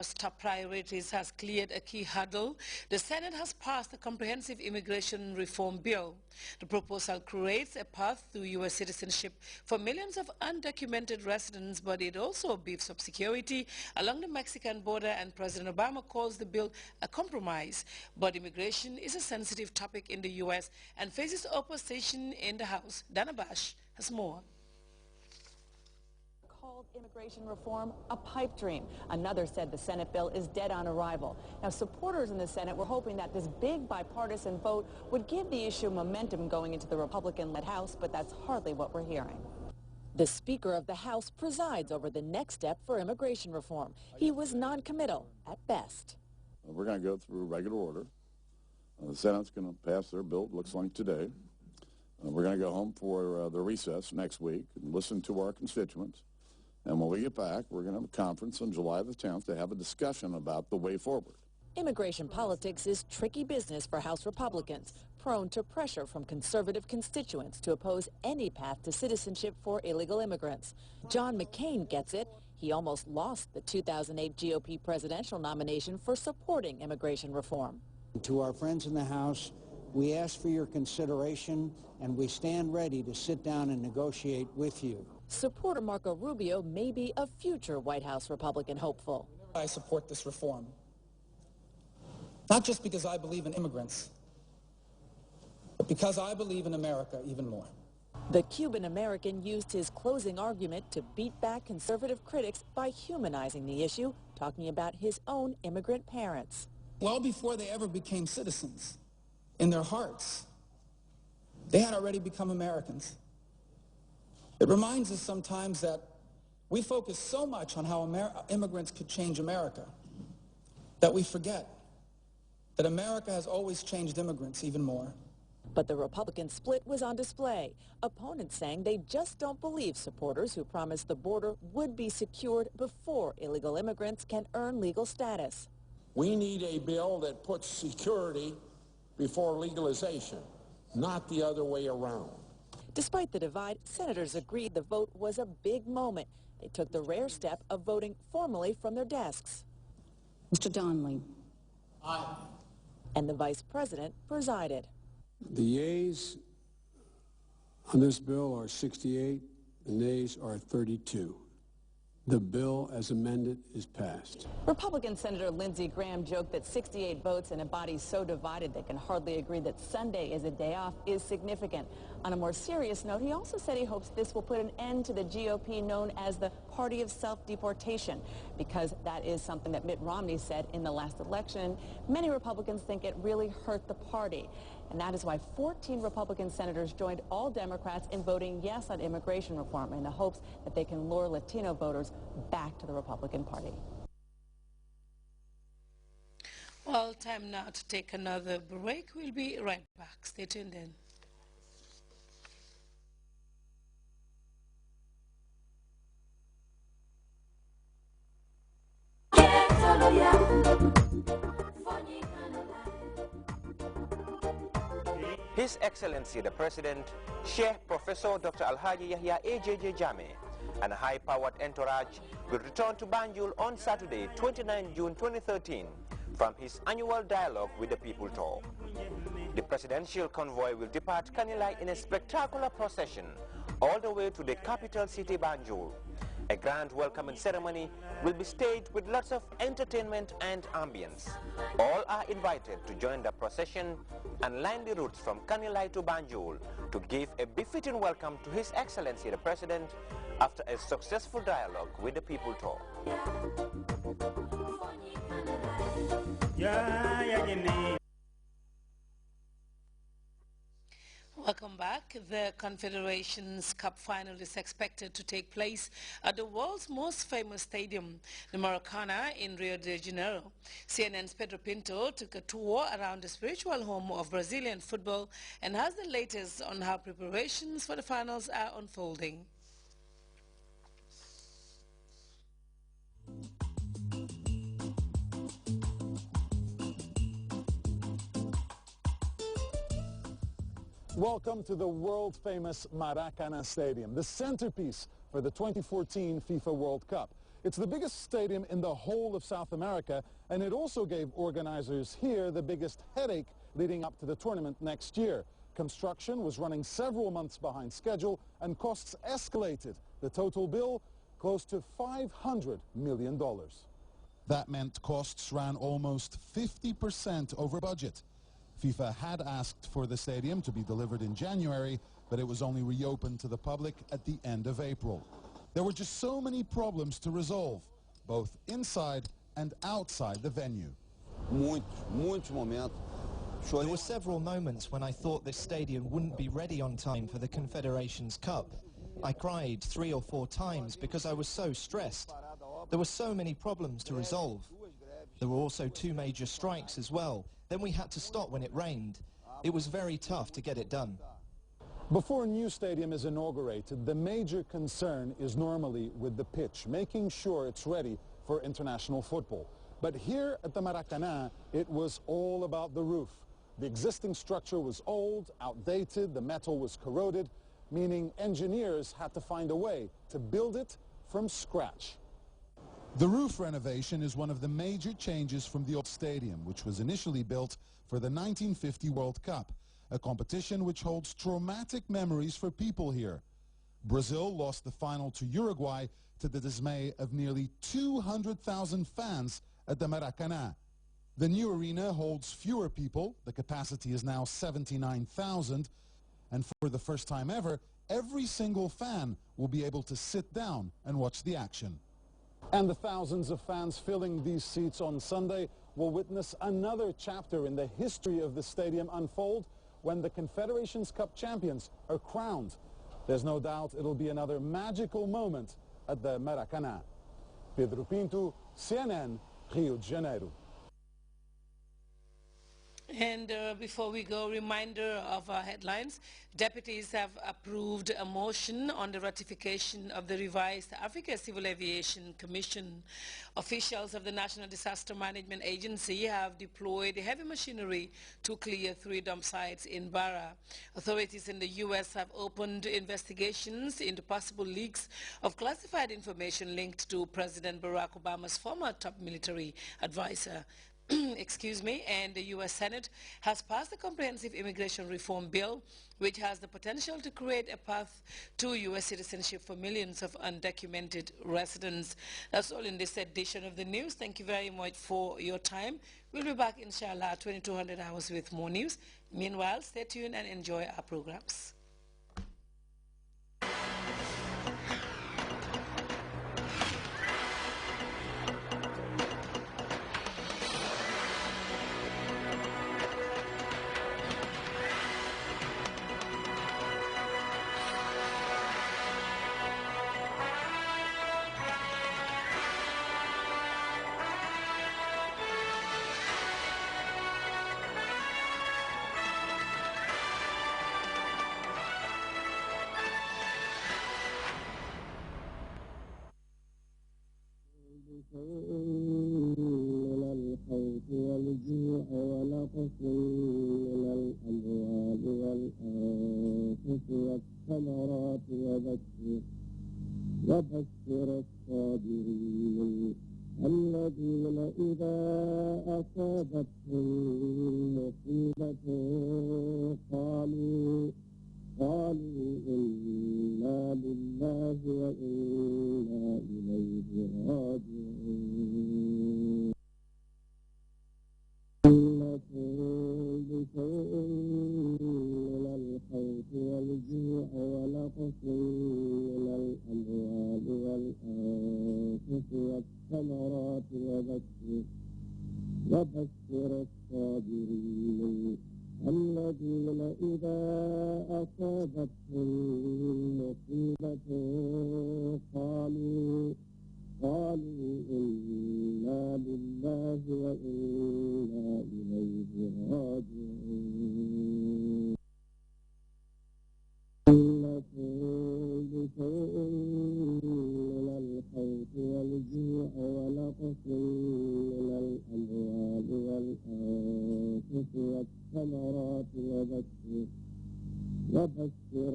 Top priorities has cleared a key hurdle. The Senate has passed a comprehensive immigration reform bill. The proposal creates a path to U.S. citizenship for millions of undocumented residents, but it also beefs up security along the Mexican border, and President Obama calls the bill a compromise. But immigration is a sensitive topic in the U.S. and faces opposition in the House. Dana Bash has more. Called immigration reform a pipe dream. Another said the Senate bill is dead on arrival. Now, supporters in the Senate were hoping that this big bipartisan vote would give the issue momentum going into the Republican-led House, but that's hardly what we're hearing. The Speaker of the House presides over the next step for immigration reform. He was non-committal at best. We're going to go through regular order. The Senate's going to pass their bill, it looks like today. We're going to go home for the recess next week and listen to our constituents. And when we get back, we're going to have a conference on July the 10th to have a discussion about the way forward. Immigration politics is tricky business for House Republicans, prone to pressure from conservative constituents to oppose any path to citizenship for illegal immigrants. John McCain gets it. He almost lost the 2008 GOP presidential nomination for supporting immigration reform. To our friends in the House, we ask for your consideration, and we stand ready to sit down and negotiate with you. Supporter Marco Rubio may be a future White House Republican hopeful. I support this reform, not just because I believe in immigrants, but because I believe in America even more. The Cuban-American used his closing argument to beat back conservative critics by humanizing the issue, talking about his own immigrant parents. Well before they ever became citizens, in their hearts, they had already become Americans. It reminds us sometimes that we focus so much on how immigrants could change America that we forget that America has always changed immigrants even more. But the Republican split was on display. Opponents saying they just don't believe supporters who promised the border would be secured before illegal immigrants can earn legal status. We need a bill that puts security before legalization, not the other way around. Despite the divide, senators agreed the vote was a big moment. They took the rare step of voting formally from their desks. Mr. Donnelly. Aye. And the vice president presided. The yeas on this bill are 68, the nays are 32. The bill as amended is passed. Republican Senator Lindsey Graham joked that 68 votes in a body so divided they can hardly agree that Sunday is a day off is significant. On a more serious note, he also said he hopes this will put an end to the GOP known as the party of self-deportation, because that is something that Mitt Romney said in the last election. Many Republicans think it really hurt the party. And that is why 14 Republican senators joined all Democrats in voting yes on immigration reform in the hopes that they can lure Latino voters back to the Republican Party. Well, time now to take another break. We'll be right back. Stay tuned in. His Excellency the President, Sheikh Professor Dr. Alhaji Yahya AJJ Jammeh, and a high-powered entourage will return to Banjul on Saturday, 29 June 2013, from his annual Dialogue with the People tour. The presidential convoy will depart Kanilai in a spectacular procession all the way to the capital city Banjul. A grand welcoming ceremony will be staged with lots of entertainment and ambience. All are invited to join the procession and line the routes from Kanilai to Banjul to give a befitting welcome to His Excellency the President after a successful Dialogue with the People tour. Welcome back. The Confederations Cup final is expected to take place at the world's most famous stadium, the Maracana in Rio de Janeiro. CNN's Pedro Pinto took a tour around the spiritual home of Brazilian football and has the latest on how preparations for the finals are unfolding. Welcome to the world-famous Maracana Stadium, the centerpiece for the 2014 FIFA World Cup. It's the biggest stadium in the whole of South America, and it also gave organizers here the biggest headache leading up to the tournament next year. Construction was running several months behind schedule, and costs escalated. The total bill, close to $500 million. That meant costs ran almost 50% over budget. FIFA had asked for the stadium to be delivered in January, but it was only reopened to the public at the end of April. There were just so many problems to resolve, both inside and outside the venue. There were several moments when I thought this stadium wouldn't be ready on time for the Confederations Cup. I cried 3 or 4 times because I was so stressed. There were so many problems to resolve. There were also 2 major strikes as well. Then we had to stop when it rained. It was very tough to get it done. Before a new stadium is inaugurated, the major concern is normally with the pitch, making sure it's ready for international football. But here at the Maracanã, it was all about the roof. The existing structure was old, outdated, the metal was corroded, meaning engineers had to find a way to build it from scratch. The roof renovation is one of the major changes from the old stadium, which was initially built for the 1950 World Cup, a competition which holds traumatic memories for people here. Brazil lost the final to Uruguay to the dismay of nearly 200,000 fans at the Maracanã. The new arena holds fewer people. The capacity is now 79,000. And for the first time ever, every single fan will be able to sit down and watch the action. And the thousands of fans filling these seats on Sunday will witness another chapter in the history of the stadium unfold when the Confederations Cup champions are crowned. There's no doubt it'll be another magical moment at the Maracanã. Pedro Pinto, CNN, Rio de Janeiro. And before we go, reminder of our headlines. Deputies have approved a motion on the ratification of the revised Africa Civil Aviation Commission. Officials of the National Disaster Management Agency have deployed heavy machinery to clear 3 dump sites in Barra. Authorities in the U.S. have opened investigations into possible leaks of classified information linked to President Barack Obama's former top military advisor. Excuse me, and the U.S. Senate has passed a comprehensive immigration reform bill which has the potential to create a path to U.S. citizenship for millions of undocumented residents. That's all in this edition of the news. Thank you very much for your time. We'll be back, inshallah, 2200 hours with more news. Meanwhile, stay tuned and enjoy our programs. والجوع ونقص من الأموال والأنفس والثمرات وبشر الصابرين الذين إذا أصابتهم مصيبة قالوا إنا لله وإنا إليه راجعون إنكم بشيء من الخوف والجوع ونقص من الأموال والأنفس والثمرات وبشر الصابرين الذين إذا أصابتهم مصيبة قالوا إنا لله وإنا إليه راجعون إنكم بشيء من الخوف والجوع ونقص من الأموال والأنفس والثمرات وبشر